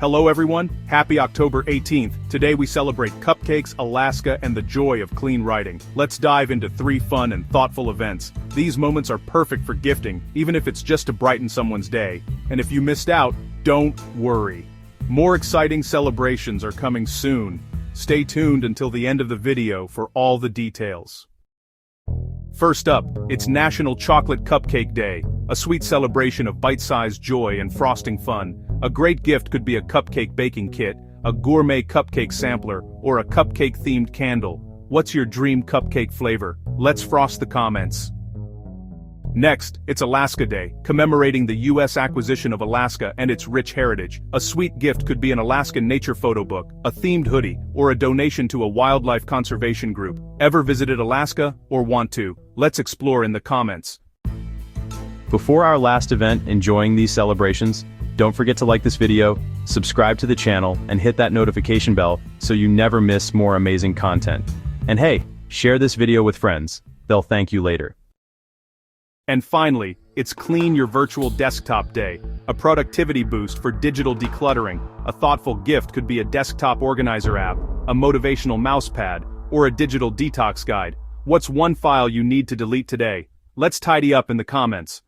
Hello everyone, happy October 18th. Today we celebrate Cupcakes, Alaska, and the joy of clean writing. Let's dive into 3 fun and thoughtful events. These moments are perfect for gifting, even if it's just to brighten someone's day. And if you missed out, don't worry. More exciting celebrations are coming soon. Stay tuned until the end of the video for all the details. First up, it's National Chocolate Cupcake Day, a sweet celebration of bite-sized joy and frosting fun. A great gift could be a cupcake baking kit, a gourmet cupcake sampler, or a cupcake-themed candle. What's your dream cupcake flavor? Let's frost the comments. Next, it's Alaska Day, commemorating the U.S. acquisition of Alaska and its rich heritage. A sweet gift could be an Alaskan nature photo book, a themed hoodie, or a donation to a wildlife conservation group. Ever visited Alaska, or want to? Let's explore in the comments. Before our last event enjoying these celebrations, don't forget to like this video, subscribe to the channel, and hit that notification bell so you never miss more amazing content. And hey, share this video with friends. They'll thank you later. And finally, it's Clean Your Virtual Desktop Day, a productivity boost for digital decluttering. A thoughtful gift could be a desktop organizer app, a motivational mousepad, or a digital detox guide. What's one file you need to delete today? Let's tidy up in the comments.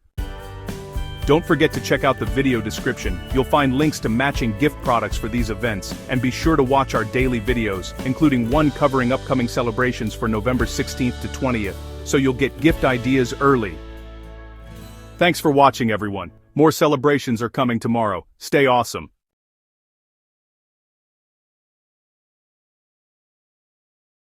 Don't forget to check out the video description. You'll find links to matching gift products for these events, and be sure to watch our daily videos, including one covering upcoming celebrations for November 16th to 20th, so you'll get gift ideas early. Thanks for watching, everyone. More celebrations are coming tomorrow. Stay awesome.